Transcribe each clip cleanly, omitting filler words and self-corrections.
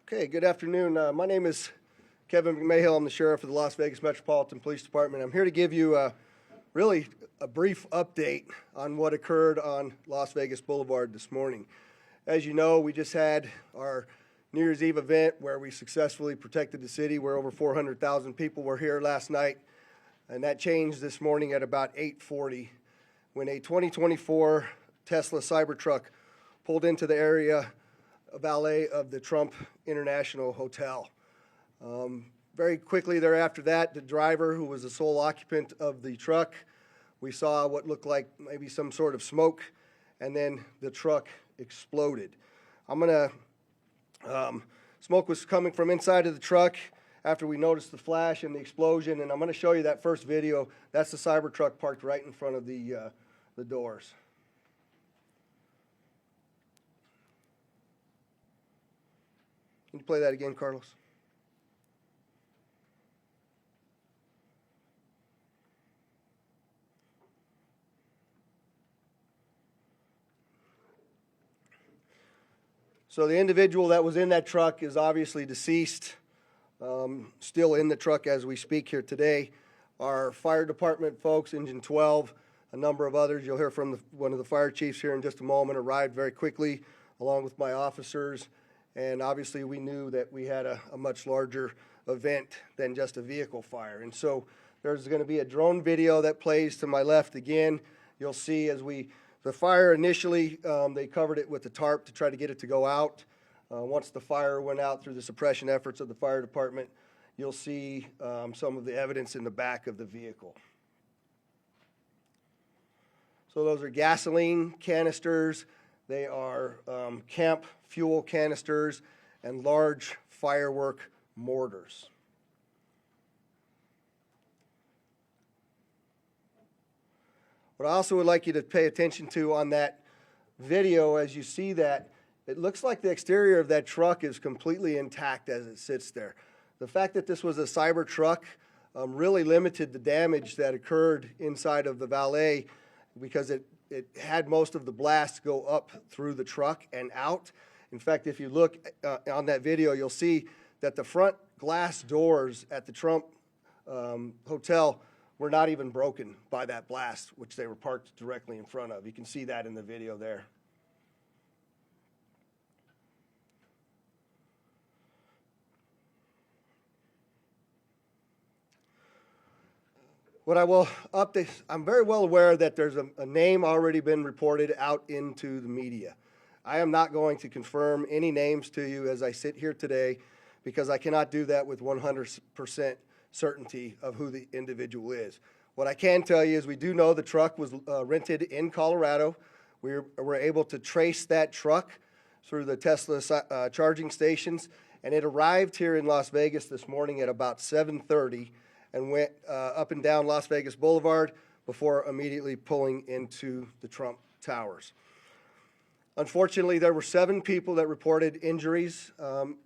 Okay, good afternoon. My name is Kevin McMahill. I'm the sheriff of the Las Vegas Metropolitan Police Department. I'm here to give you really a brief update on what occurred on Las Vegas Boulevard this morning. As you know, we just had our New Year's Eve event where we successfully protected the city, where over 400,000 people were here last night, and that changed this morning at about 8:40 when a 2024 Tesla Cybertruck pulled into the area valet of the Trump International Hotel. Very quickly thereafter that, the driver, who was the sole occupant of the truck, we saw what looked like maybe some sort of smoke, and then the truck exploded. Smoke was coming from inside of the truck after we noticed the flash and the explosion, and I'm going to show you that first video. That's the Cybertruck parked right in front of the doors. Can you play that again, Carlos? So the individual that was in that truck is obviously deceased, still in the truck as we speak here today. Our fire department folks, Engine 12, a number of others, you'll hear from one of the fire chiefs here in just a moment, arrived very quickly along with my officers. And obviously we knew that we had a much larger event than just a vehicle fire. And so there's going to be a drone video that plays to my left again. You'll see as the fire initially, they covered it with the tarp to try to get it to go out. Once the fire went out through the suppression efforts of the fire department, you'll see some of the evidence in the back of the vehicle. So those are gasoline canisters. They are camp fuel canisters and large firework mortars. What I also would like you to pay attention to on that video, as you see that, it looks like the exterior of that truck is completely intact as it sits there. The fact that this was a Cybertruck really limited the damage that occurred inside of the valet, because it had most of the blast go up through the truck and out. In fact, if you look on that video, you'll see that the front glass doors at the Trump Hotel were not even broken by that blast, which they were parked directly in front of. You can see that in the video there. What I will update, I'm very well aware that there's a name already been reported out into the media. I am not going to confirm any names to you as I sit here today, because I cannot do that with 100% certainty of who the individual is. What I can tell you is we do know the truck was rented in Colorado. We were able to trace that truck through the Tesla charging stations, and it arrived here in Las Vegas this morning at about 7:30. And went up and down Las Vegas Boulevard before immediately pulling into the Trump Towers. Unfortunately, there were 7 people that reported injuries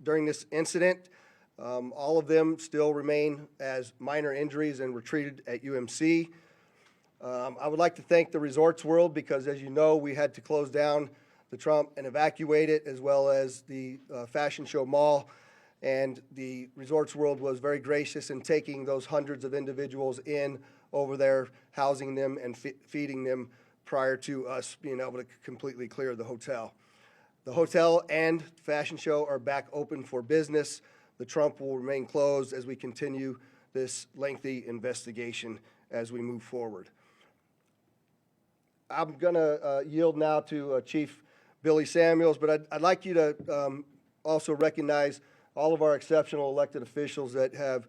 during this incident. All of them still remain as minor injuries and were treated at UMC. I would like to thank the Resorts World, because as you know, we had to close down the Trump and evacuate it, as well as the Fashion Show Mall. And the Resorts World was very gracious in taking those hundreds of individuals in over there, housing them and feeding them prior to us being able to completely clear the hotel. The hotel and Fashion Show are back open for business. The Trump will remain closed as we continue this lengthy investigation as we move forward. I'm going to yield now to Chief Billy Samuels, but I'd like you to also recognize all of our exceptional elected officials that have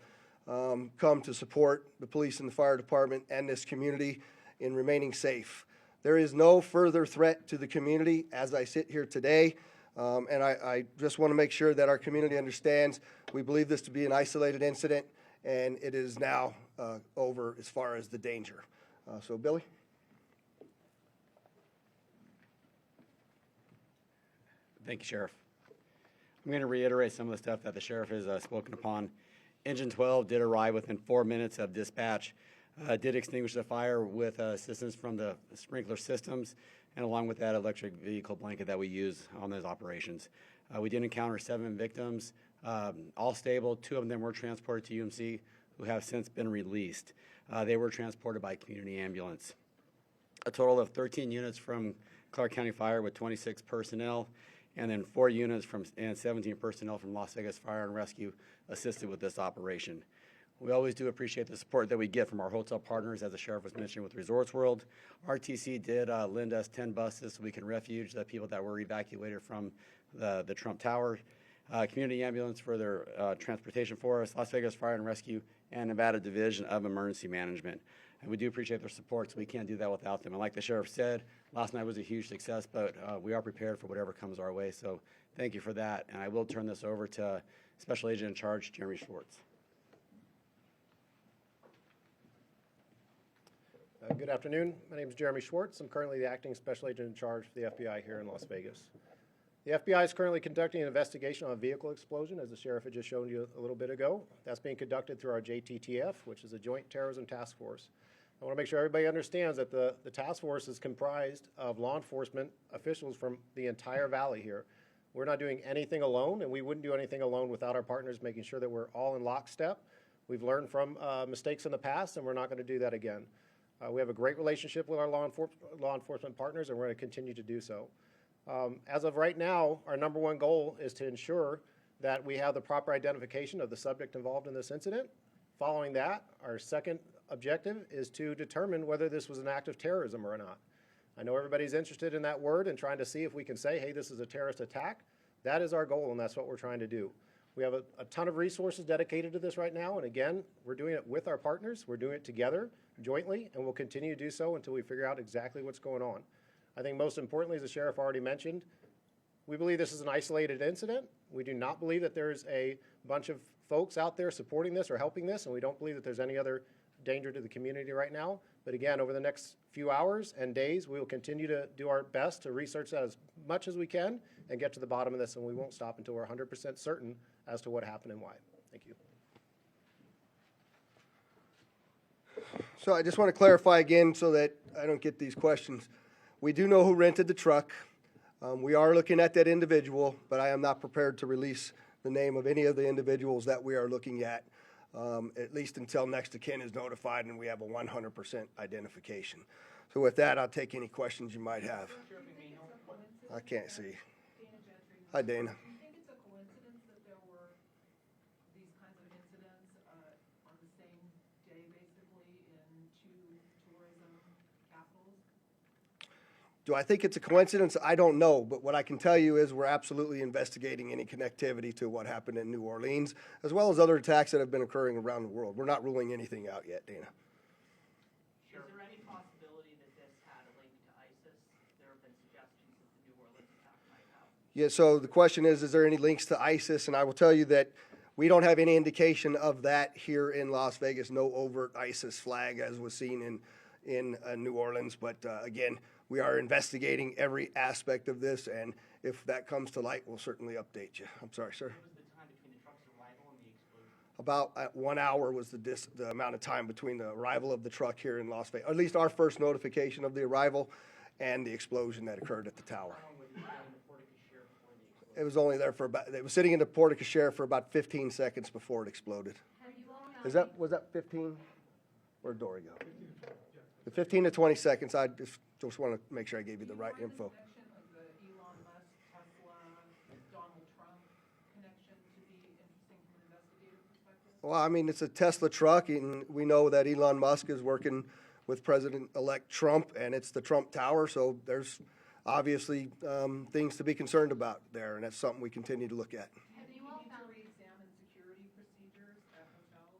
come to support the police and the fire department and this community in remaining safe. There is no further threat to the community as I sit here today, and I just want to make sure that our community understands we believe this to be an isolated incident, and it is now over as far as the danger. So, Billy? Thank you, Sheriff. I'm going to reiterate some of the stuff that the Sheriff has spoken upon. Engine 12 did arrive within 4 minutes of dispatch, did extinguish the fire with assistance from the sprinkler systems, and along with that electric vehicle blanket that we use on those operations. We did encounter 7 victims, all stable. 2 of them were transported to UMC, who have since been released. They were transported by community ambulance. A total of 13 units from Clark County Fire with 26 personnel, and then 4 units and 17 personnel from Las Vegas Fire and Rescue assisted with this operation. We always do appreciate the support that we get from our hotel partners, as the sheriff was mentioning with Resorts World. RTC did lend us 10 buses so we can refuge the people that were evacuated from the Trump Tower. Community Ambulance for their transportation for us, Las Vegas Fire and Rescue, and Nevada Division of Emergency Management. And we do appreciate their support, so we can't do that without them. And like the sheriff said, last night was a huge success, but we are prepared for whatever comes our way. So thank you for that. And I will turn this over to Special Agent in Charge, Jeremy Schwartz. Good afternoon. My name is Jeremy Schwartz. I'm currently the acting special agent in charge for the FBI here in Las Vegas. The FBI is currently conducting an investigation on a vehicle explosion, as the sheriff had just shown you a little bit ago. That's being conducted through our JTTF, which is a Joint Terrorism Task Force. I want to make sure everybody understands that the task force is comprised of law enforcement officials from the entire valley here. We're not doing anything alone, and we wouldn't do anything alone without our partners making sure that we're all in lockstep. We've learned from mistakes in the past, and we're not going to do that again. We have a great relationship with our law enforcement partners, and we're going to continue to do so. As of right now, our number one goal is to ensure that we have the proper identification of the subject involved in this incident. Following that, our second objective is to determine whether this was an act of terrorism or not. I know everybody's interested in that word and trying to see if we can say, hey, this is a terrorist attack. That is our goal, and that's what we're trying to do. We have a ton of resources dedicated to this right now, and again, we're doing it with our partners. We're doing it together, jointly, and we'll continue to do so until we figure out exactly what's going on. I think most importantly, as the sheriff already mentioned, we believe this is an isolated incident. We do not believe that there's a bunch of folks out there supporting this or helping this, and we don't believe that there's any other danger to the community right now. But again, over the next few hours and days, we will continue to do our best to research that as much as we can and get to the bottom of this, and we won't stop until we're 100% certain as to what happened and why. Thank you. So I just want to clarify again so that I don't get these questions. We do know who rented the truck. We are looking at that individual, but I am not prepared to release the name of any of the individuals that we are looking at least until next of kin is notified and we have a 100% identification. So with that, I'll take any questions you might have. I can't see. Hi, Dana. Do you think it's a coincidence that there were these kinds of incidents on the same day, basically, in 2 tourism capitals? Do I think it's a coincidence? I don't know, but what I can tell you is we're absolutely investigating any connectivity to what happened in New Orleans, as well as other attacks that have been occurring around the world. We're not ruling anything out yet, Dana. Is there any possibility that this had a link to ISIS? There have been suggestions that the New Orleans attack might have. Yeah, so the question is there any links to ISIS? And I will tell you that we don't have any indication of that here in Las Vegas, no overt ISIS flag as was seen in New Orleans. But again, we are investigating every aspect of this, and if that comes to light, we'll certainly update you. I'm sorry, sir. What was the time between the truck's arrival and the explosion? About 1 hour was the amount of time between the arrival of the truck here in Las Vegas, or at least our first notification of the arrival and the explosion that occurred at the tower. How long was it in the porte-cochere before the explosion? It was only there for about, it was sitting in the porte-cochere for about 15 seconds before it exploded. Was that 15? Where'd Dory go? 15 to 20 seconds. I just want to make sure I gave you the right info. Connection of the Elon Musk, Tesla, Donald Trump connection to be interesting from an investigative perspective? Well, I mean, it's a Tesla truck, and we know that Elon Musk is working with President-elect Trump, and it's the Trump Tower, so there's obviously things to be concerned about there, and that's something we continue to look at. Have you all found re-examine security procedures at hotels?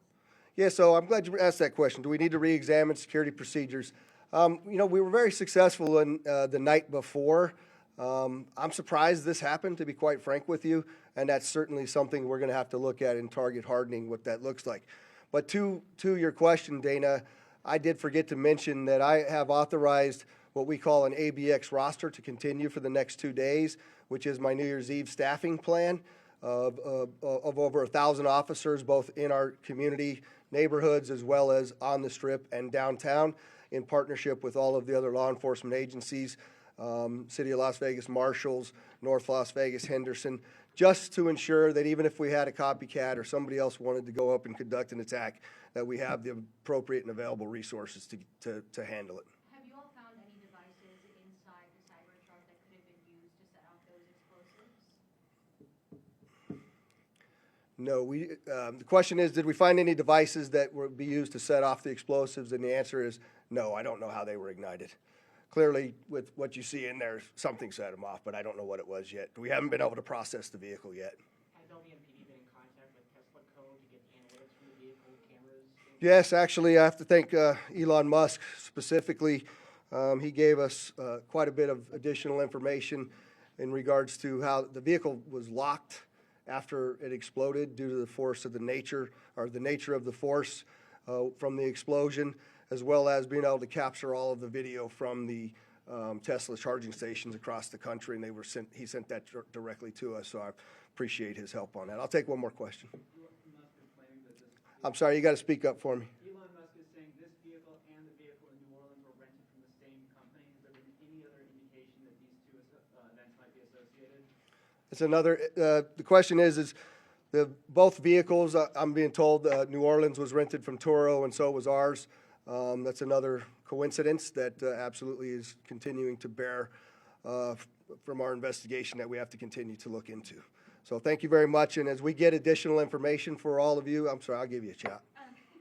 Yeah, so I'm glad you asked that question. Do we need to re-examine security procedures? We were very successful in the night before. I'm surprised this happened, to be quite frank with you, and that's certainly something we're going to have to look at in target hardening, what that looks like. But to your question, Dana, I did forget to mention that I have authorized what we call an ABX roster to continue for the next 2 days, which is my New Year's Eve staffing plan of over 1,000 officers, both in our community neighborhoods as well as on the Strip and downtown, in partnership with all of the other law enforcement agencies, City of Las Vegas Marshals, North Las Vegas, Henderson, just to ensure that even if we had a copycat or somebody else wanted to go up and conduct an attack, that we have the appropriate and available resources to handle it. Have you all found any devices inside the Cybertruck that could have been used to set off those explosives? No, the question is, did we find any devices that would be used to set off the explosives? And the answer is no, I don't know how they were ignited. Clearly, with what you see in there, something set them off, but I don't know what it was yet. We haven't been able to process the vehicle yet. Has LVMPD been in contact with Tesla Code to get analytics from the vehicle cameras? Yes, actually, I have to thank Elon Musk specifically. He gave us quite a bit of additional information in regards to how the vehicle was locked after it exploded due to the force of the nature of the force from the explosion, as well as being able to capture all of the video from the Tesla charging stations across the country, and he sent that directly to us, so I appreciate his help on that. I'll take one more question. Elon Musk is claiming that this I'm sorry, you got to speak up for me. Elon Musk is saying this vehicle and the vehicle in New Orleans were rented from the same company. Has there been any other indication that these two events might be associated? It's another, the question is both vehicles, I'm being told New Orleans was rented from Toro and so was ours. That's another coincidence that absolutely is continuing to bear from our investigation that we have to continue to look into. So thank you very much, and as we get additional information for all of you, I'm sorry, I'll give you a shot. Are your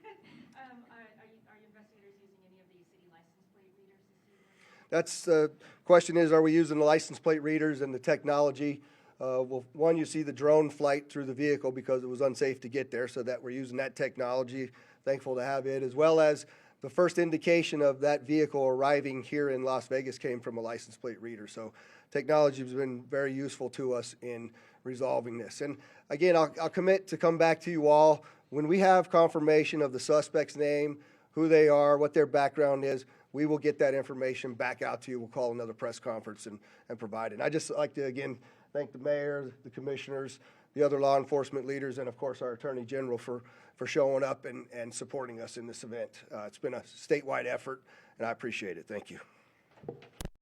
investigators using any of the city license plate readers this season? That's the question is, are we using the license plate readers and the technology? Well, one, you see the drone flight through the vehicle because it was unsafe to get there, so that we're using that technology. Thankful to have it, as well as the first indication of that vehicle arriving here in Las Vegas came from a license plate reader. So technology has been very useful to us in resolving this. And again, I'll commit to come back to you all when we have confirmation of the suspect's name, who they are, what their background is. We will get that information back out to you. We'll call another press conference and provide it. And I just like to, again, thank the mayor, the commissioners, the other law enforcement leaders, and of course our Attorney General for showing up and supporting us in this event. It's been a statewide effort, and I appreciate it. Thank you.